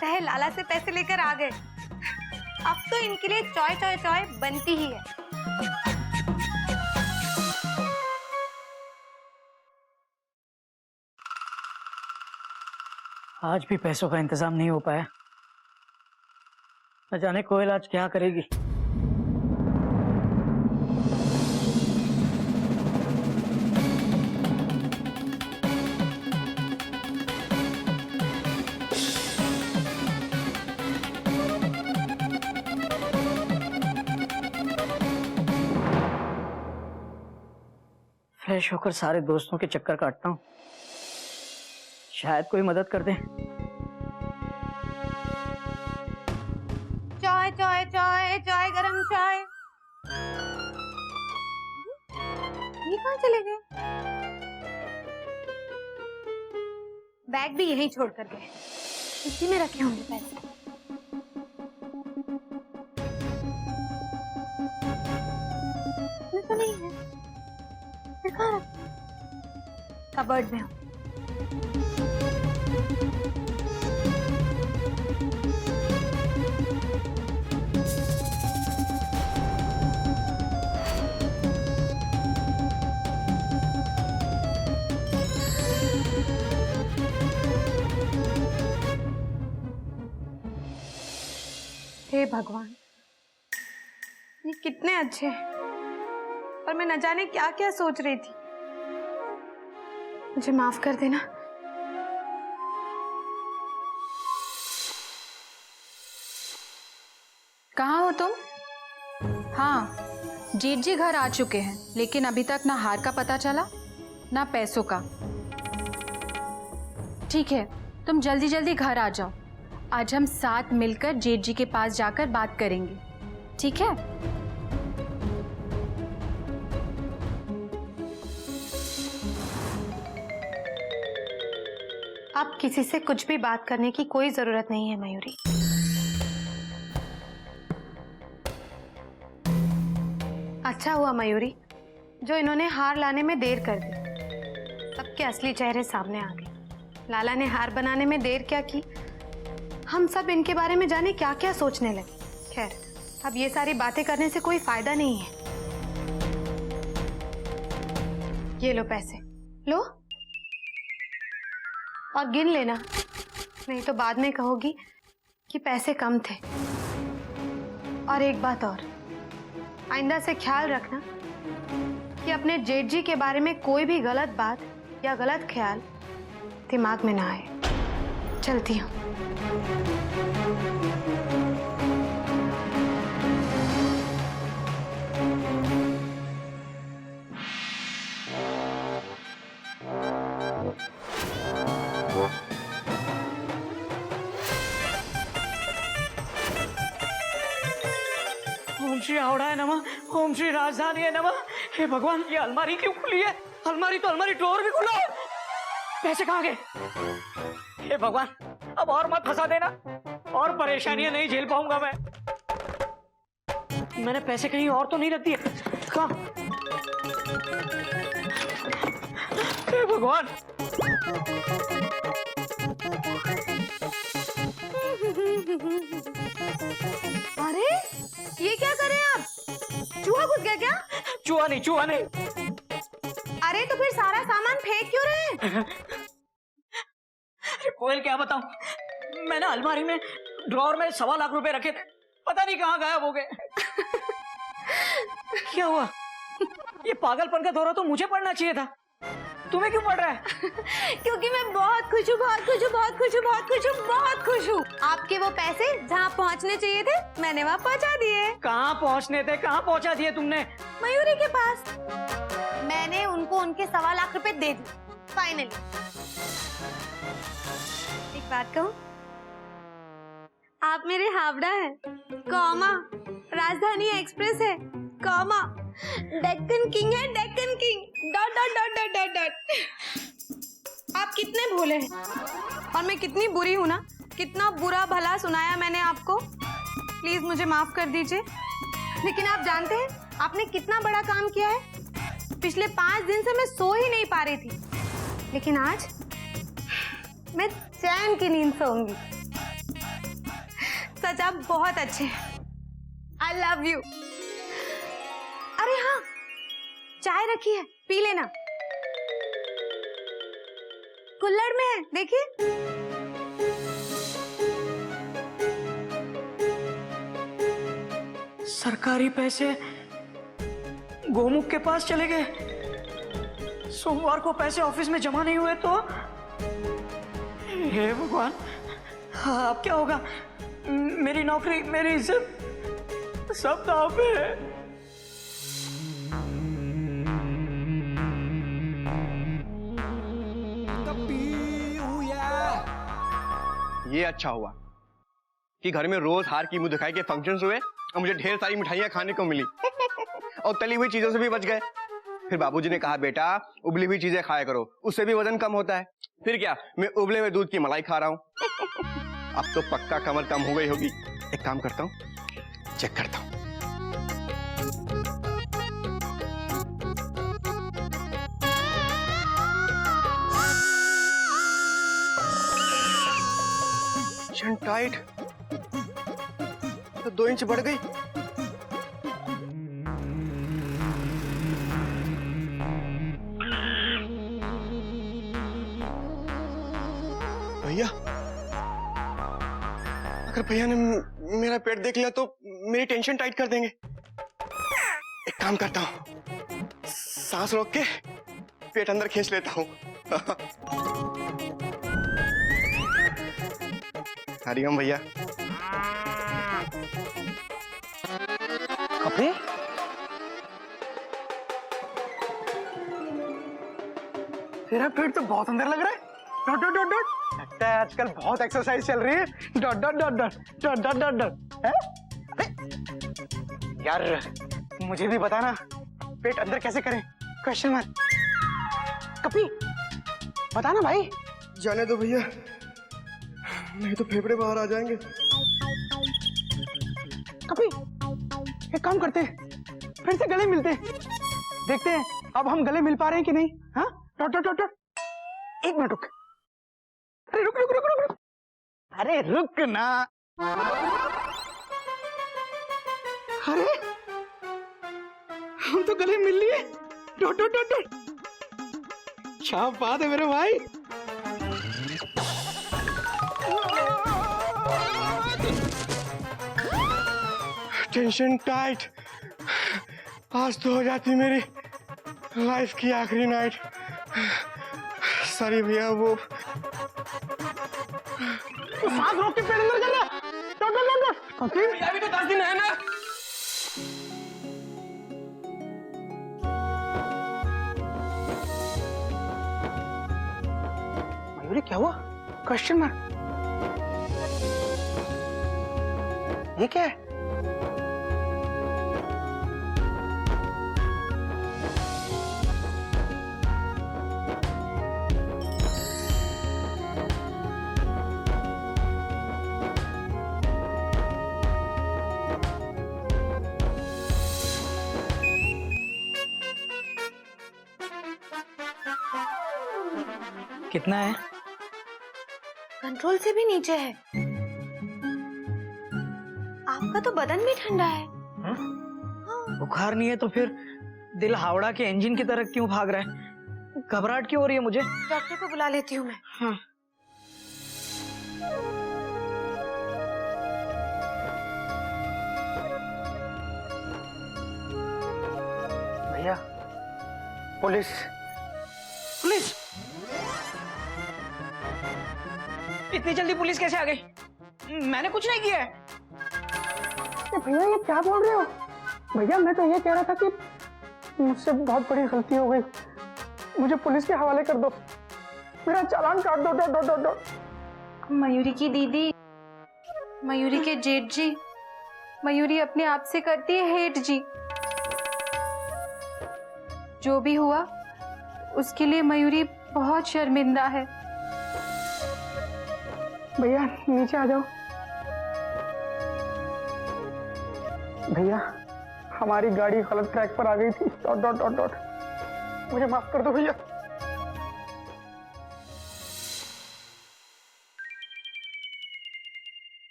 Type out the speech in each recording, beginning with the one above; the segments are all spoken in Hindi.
सहे लाला से पैसे लेकर आ गए। अब तो इनके लिए चॉय चॉय चॉय बनती ही है। आज भी पैसों का इंतजाम नहीं हो पाया। न जाने कोयल आज क्या करेगी। फ्रेश होकर सारे दोस्तों के चक्कर काटता हूँ, शायद कोई मदद कर दे। चाय चाय चाय चाय गरम चाय। ये कहाँ चले गए? बैग भी यहीं छोड़ कर गए। इसी में रखे होंगे पैसे। तो नहीं है, कहाँ रखे? कबर्ड में हो। हे भगवान, ये कितने अच्छे हैं, पर मैं न जाने क्या क्या सोच रही थी। मुझे माफ कर देना। कहाँ हो तुम? हाँ, जेठ जी घर आ चुके हैं, लेकिन अभी तक ना हार का पता चला ना पैसों का। ठीक है, तुम जल्दी जल्दी घर आ जाओ। आज हम साथ मिलकर जेठ जी के पास जाकर बात करेंगे, ठीक है? अब किसी से कुछ भी बात करने की कोई जरूरत नहीं है मयूरी। अच्छा हुआ मयूरी जो इन्होंने हार लाने में देर कर दी। सबके असली चेहरे सामने आ गए। लाला ने हार बनाने में देर क्या की, हम सब इनके बारे में जाने क्या क्या सोचने लगे। खैर, अब ये सारी बातें करने से कोई फायदा नहीं है। ये लो पैसे, लो और गिन लेना, नहीं तो बाद में कहोगी कि पैसे कम थे। और एक बात और, आइंदा से ख्याल रखना कि अपने जेठ जी के बारे में कोई भी गलत बात या गलत ख्याल दिमाग में ना आए। चलती हूँ। ओम श्री हावड़ा नमः, ओम श्री राजधानी है नमः। हे भगवान, ये अलमारी क्यों खुली है? अलमारी तो अलमारी, ड्रॉअर भी खुला है। पैसे कहाँ गए? हे भगवान, अब और मत फंसा देना, और परेशानियां नहीं झेल पाऊंगा मैं। मैंने पैसे कहीं और तो नहीं रख दिए? कहाँ? हे भगवान, अरे ये क्या कर रहे हैं आप? चूहा घुस गया क्या? चूहा नहीं, चूहा नहीं। अरे तो फिर सारा सामान फेंक क्यों रहे हैं? कोयल क्या बताऊं, मैंने अलमारी में ड्रॉअर में 1.25 लाख रुपए रखे थे, पता नहीं कहाँ गायब हो गए। क्या हुआ? ये पागलपन का दौरा तो मुझे पड़ना चाहिए था, तुम्हें क्यों पड़ रहा है? क्योंकि मैं बहुत खुश हूँ, बहुत खुश हूँ, बहुत खुश हूँ, बहुत खुश हूँ, बहुत खुश हूँ। आपके वो पैसे जहाँ पहुँचने चाहिए थे, मैंने वहाँ पहुँचा दिए। कहाँ पहुँचने थे? कहाँ पहुँचा दिए तुमने? मयूरी के पास। मैंने उनको उनके 1.25 लाख रुपए दे दिए फाइनली। एक बात कहूँ, आप मेरे हावड़ा हैं, कॉमा राजधानी एक्सप्रेस है, कॉमा डेक्कन किंग है, Deccan king, dot dot dot dot dot dot. आप कितने भोले हैं और मैं कितनी बुरी हूं ना। कितना बुरा भला सुनाया मैंने आपको, प्लीज मुझे माफ कर दीजिए। लेकिन आप जानते हैं आपने कितना बड़ा काम किया है। पिछले 5 दिन से मैं सो ही नहीं पा रही थी, लेकिन आज मैं चैन की नींद सोऊंगी। सच आप बहुत अच्छे हैं। I love you. अरे हाँ, चाय रखी है, पी लेना। कुल्हड़ में है, देखिए। सरकारी पैसे गोमुख के पास चले गए। सोमवार को पैसे ऑफिस में जमा नहीं हुए तो हे भगवान, अब क्या होगा? मेरी नौकरी, मेरी इज्जत सब दांव पे है। ये अच्छा हुआ कि घर में रोज हार की मुंह दिखाई के फंक्शंस हुए और मुझे ढेर सारी मिठाइयाँ खाने को मिली और तली हुई चीजों से भी बच गए। फिर बाबूजी ने कहा, बेटा उबली हुई चीजें खाया करो, उससे भी वजन कम होता है। फिर क्या, मैं उबले हुए दूध की मलाई खा रहा हूँ। अब तो पक्का कमर कम हो गई होगी। एक काम करता हूँ, चेक करता हूँ। टाइट तो 2 इंच बढ़ गई। भैया, अगर भैया ने मेरा पेट देख लिया तो मेरी टेंशन टाइट कर देंगे। एक काम करता हूँ, सांस रोक के पेट अंदर खींच लेता हूँ। हरिओम भैया। कपड़े तेरा पेट तो बहुत अंदर लग रहा है। डॉट डॉट डॉट डॉट लगता है आजकल बहुत एक्सरसाइज चल रही है। Dot dot dot dot dot dot dot dot. अरे यार, मुझे भी बताना पेट अंदर कैसे करें? Question mark. कपी बताना भाई। जाने दो भैया, नहीं तो फेफड़े बाहर आ जाएंगे। कपी एक काम करते हैं, फिर से गले मिलते हैं, देखते हैं अब हम गले मिल पा रहे हैं कि नहीं। हाँ, dot dot dot dot. 1 minute रुक। अरे रुक रुक रुक रुक रुक। अरे रुक ना। अरे हम तो गले मिल लिए। Dot dot dot dot. क्या बात है मेरे भाई। Tension tight. आज तो हो जाती मेरी लाइफ की आखिरी नाइट। सॉरी भैया, वो सांस रोक के पेट अंदर जाना। Dot dot dot dot. Okay, अभी तो 10 दिन है ना। मयूरी क्या हुआ? Question mark. ये क्या है? कितना है? कंट्रोल से भी नीचे है। आपका तो बदन भी ठंडा है। बुखार नहीं है तो फिर दिल हावड़ा के इंजन की तरह क्यों भाग रहा है? घबराहट क्यों हो रही है मुझे? डॉक्टर को बुला लेती हूँ मैं। हाँ। भैया, पुलिस पुलिस। इतनी जल्दी पुलिस कैसे आ गई? मैंने कुछ नहीं किया है। भैया ये क्या बोल रहे हो? भैया मैं तो ये कह रहा था कि मुझसे बहुत बड़ी गलती हो गई, मुझे पुलिस के हवाले कर दो, मेरा चालान काट दो। Dot dot dot dot. Mayuri की दीदी, मयूरी के जेठ जी, मयूरी अपने आप से करती है हेट जी। जो भी हुआ उसके लिए मयूरी बहुत शर्मिंदा है। भैया नीचे आ जाओ। भैया हमारी गाड़ी गलत ट्रैक पर आ गई थी। Dot dot dot dot. मुझे माफ कर दो भैया।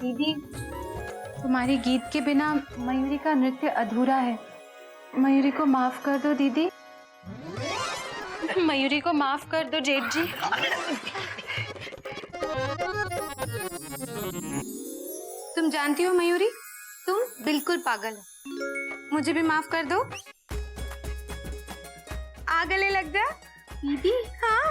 दीदी, तुम्हारी गीत के बिना मयूरी का नृत्य अधूरा है। मयूरी को माफ कर दो दीदी। मयूरी को माफ कर दो जेठ जी। तुम जानती हो मयूरी, तुम बिल्कुल पागल हो। मुझे भी माफ कर दो। आ गले लग जा दीदी। हाँ।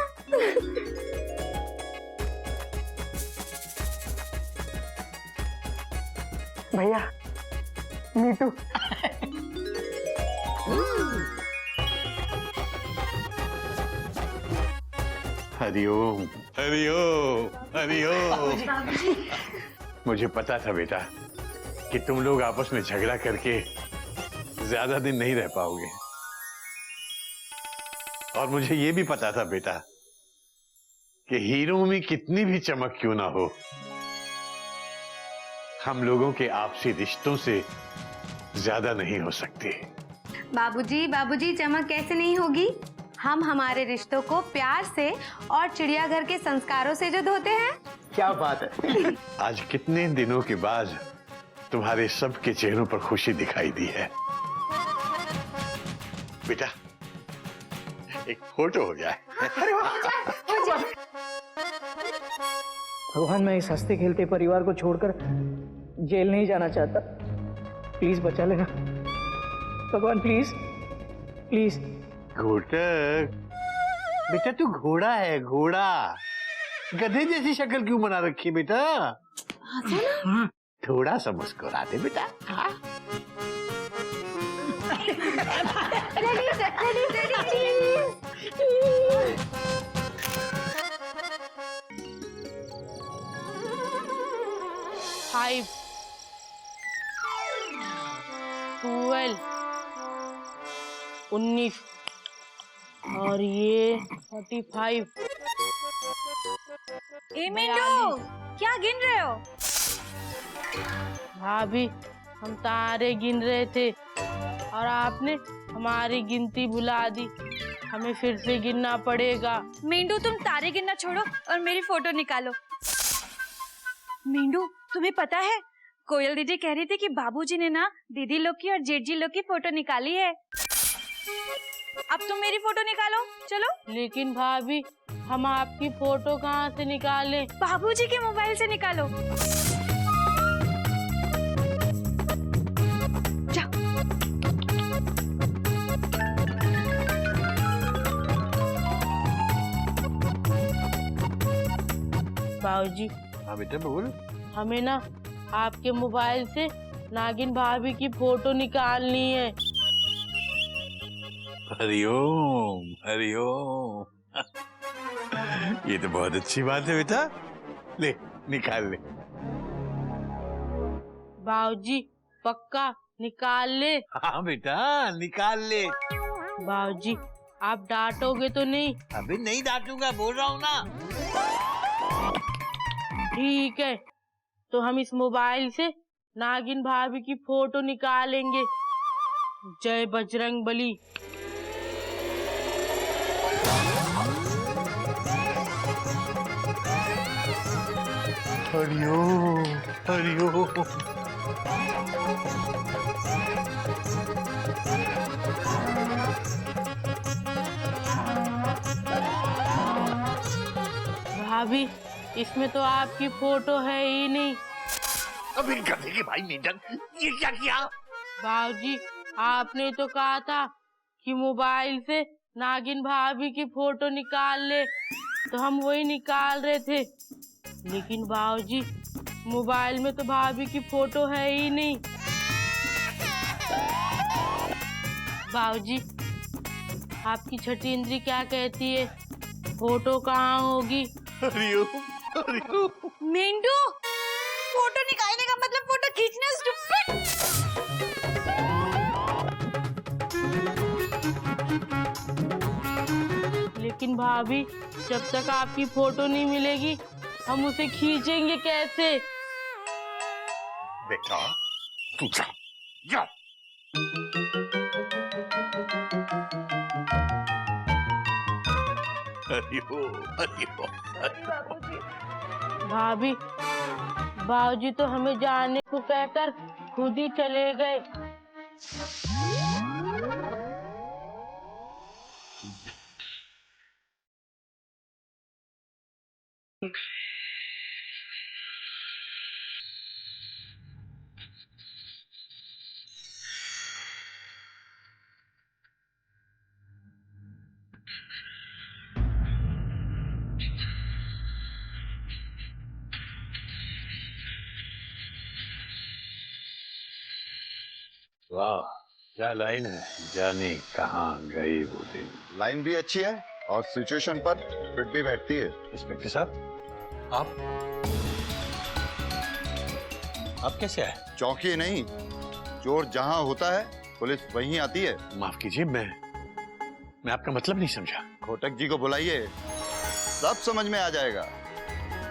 भैया मीटू। हरिओम हरिओम हरिओम। मुझे पता था बेटा कि तुम लोग आपस में झगड़ा करके ज्यादा दिन नहीं रह पाओगे, और मुझे ये भी पता था बेटा कि हीरो में कितनी भी चमक क्यों ना हो, हम लोगों के आपसी रिश्तों से ज्यादा नहीं हो सकती। बाबूजी, बाबूजी, चमक कैसे नहीं होगी? हम हमारे रिश्तों को प्यार से और चिड़ियाघर के संस्कारों से जो धोते हैं। क्या बात है। आज कितने दिनों के बाद तुम्हारे सबके चेहरों पर खुशी दिखाई दी है। बेटा एक फोटो हो गया। भगवान, मैं इस हंसते खेलते परिवार को छोड़कर जेल नहीं जाना चाहता। प्लीज बचा लेना भगवान, प्लीज प्लीज। घोटक बेटा, तू घोड़ा है, घोड़ा। गधे जैसी शक्ल क्यों बना रखी है बेटा? थोड़ा सा मुस्कुरा दे बेटा। हाँ? फाइव 12 19 और ये 45। ए मिंटू, क्या गिन रहे हो? भाभी, हम तारे गिन रहे थे और आपने हमारी गिनती भुला दी। हमें फिर से गिनना पड़ेगा। मिंटू, तुम तारे गिनना छोड़ो और मेरी फोटो निकालो। मिंटू, तुम्हें पता है कोयल दीदी कह रही थी कि बाबूजी ने ना दीदी लोग की और जेठ जी लोग की फोटो निकाली है। अब तुम मेरी फोटो निकालो, चलो। लेकिन भाभी, हम आपकी फोटो कहाँ से निकालें? बाबूजी के मोबाइल से निकालो। बाबूजी, हाँ बेटा बोल। हमें ना आपके मोबाइल से नागिन भाभी की फोटो निकालनी है। हरिओम हरिओम। ये तो बहुत अच्छी बात है बेटा, ले निकाल ले। बाबूजी, पक्का निकाल ले? हाँ बेटा निकाल ले। बाबूजी, आप डांटोगे तो नहीं? अभी नहीं डांटूंगा, बोल रहा हूँ ना। ठीक है, तो हम इस मोबाइल से नागिन भाभी की फोटो निकालेंगे। जय बजरंग बली। हरिओम हरिओम। भाभी, इसमें तो आपकी फोटो है ही नहीं। अभी गधे के भाई नीडन, ये क्या किया? बाबूजी, आपने तो कहा था कि मोबाइल से नागिन भाभी की फोटो निकाल ले, तो हम वही निकाल रहे थे। लेकिन बाबूजी, मोबाइल में तो भाभी की फोटो है ही नहीं। बाबूजी, आपकी छठी इंद्री क्या कहती है? फोटो कहाँ होगी? हरिओम हरिओम। मिंटू, फोटो निकालने का मतलब फोटो खींचना, स्टूपिड। लेकिन भाभी, जब तक आपकी फोटो नहीं मिलेगी हम उसे खींचेंगे कैसे? बेटा तू जा जा। हरिओम हरिओम। भाभी, बाबूजी तो हमें जाने को कहकर खुद ही चले गए। वाह, क्या लाइन है, जाने कहाँ गई वो दिन। लाइन भी अच्छी है और सिचुएशन पर फिट भी बैठती है। इंस्पेक्टर साहब, आप कैसे आए? चौकी नहीं, चोर जहां होता है पुलिस वहीं आती है। माफ कीजिए, मैं आपका मतलब नहीं समझा। घोटक जी को बुलाइए, सब समझ में आ जाएगा।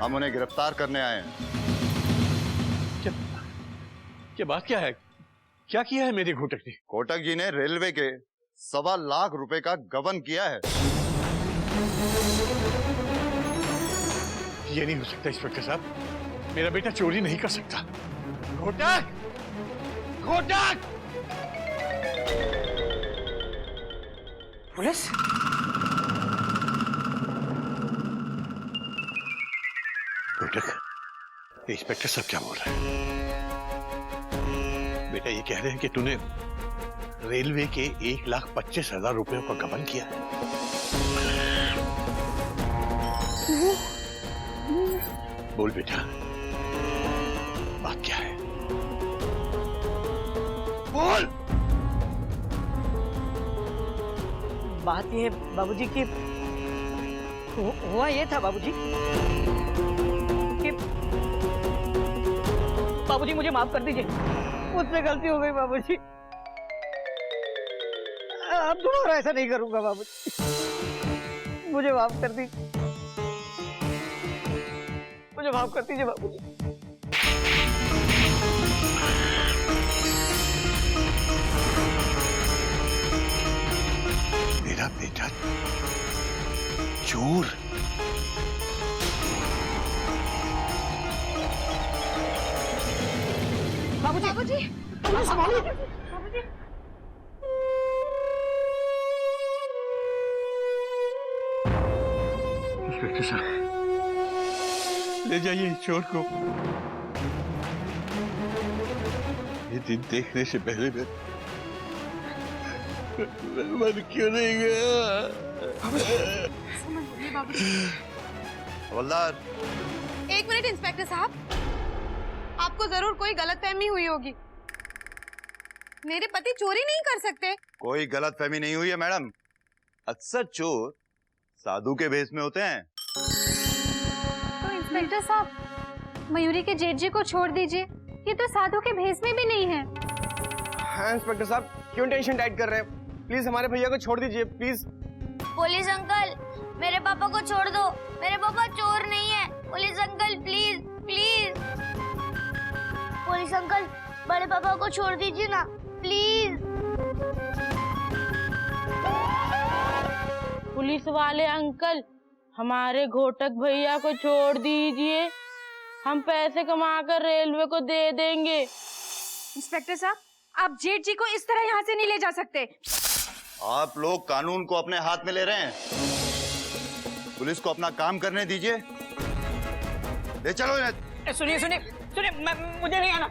हम उन्हें गिरफ्तार करने आए हैं। क्या बात क्या है? क्या किया है मेरे घोटक ने? घोटक जी ने रेलवे के 1.25 लाख रुपए का गबन किया है। ये नहीं हो सकता इंस्पेक्टर साहब, मेरा बेटा चोरी नहीं कर सकता। घोटक! घोटक! पुलिस? घोटक, इंस्पेक्टर साहब क्या बोल रहे हैं? बेटा ये कह रहे हैं कि तूने रेलवे के 1,25,000 रुपयों का गबन किया है। बोल बेटा, बात क्या है? बोल। बात ये बाबूजी की हुआ ये था बाबूजी कि बाबूजी मुझे माफ कर दीजिए, मुझसे गलती हो गई बाबूजी। अब दोबारा ऐसा नहीं करूंगा बाबूजी, मुझे माफ कर दीजिए, मुझे माफ कर दीजिए बाबूजी। मेरा बेटा चोर? बाबूजी बाबूजी संभालिए बाबूजी। इंस्पेक्टर साहब, ले जाइए इस चोर को। ये दिन देखने से पहले मैं मर क्यों नहीं गया? हवलदार, एक मिनट इंस्पेक्टर साहब, आपको जरूर कोई गलतफहमी हुई होगी। मेरे पति चोरी नहीं कर सकते। कोई गलतफहमी नहीं हुई है मैडम। अक्सर चोर साधु के भेष में होते हैं। तो इंस्पेक्टर साहब, मयूरी के जेठ जी को छोड़ दीजिए, ये तो साधु के भेष में भी नहीं है। हाँ इंस्पेक्टर साहब, क्यों टेंशन टाइट कर रहे हैं? प्लीज हमारे भैया को छोड़ दीजिए प्लीज। पुलिस अंकल, मेरे पापा को छोड़ दो, मेरे पापा चोर नहीं है। Police uncle please please. Police uncle, बड़े पापा को छोड़ दीजिए ना प्लीज। पुलिस वाले अंकल, हमारे घोटक भैया को छोड़ दीजिए, हम पैसे कमाकर रेलवे को दे देंगे। इंस्पेक्टर साहब, आप जेठ जी को इस तरह यहाँ से नहीं ले जा सकते। आप लोग कानून को अपने हाथ में ले रहे हैं। पुलिस को अपना काम करने दीजिए। ले चलो इन्हें। सुनिए सुनिए सुनिए, मुझे नहीं आना।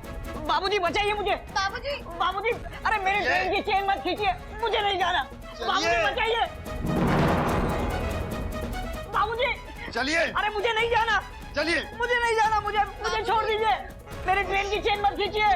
बाबूजी बचाइए मुझे। बाबूजी बाबूजी, अरे मेरी ट्रेन की चेन मत खींचिए, मुझे नहीं जाना। बाबूजी बचाइए। बाबूजी चलिए। अरे मुझे नहीं जाना, चलिए। मुझे नहीं जाना, मुझे छोड़ दीजिए। मेरी ट्रेन की चेन मत खींचिए।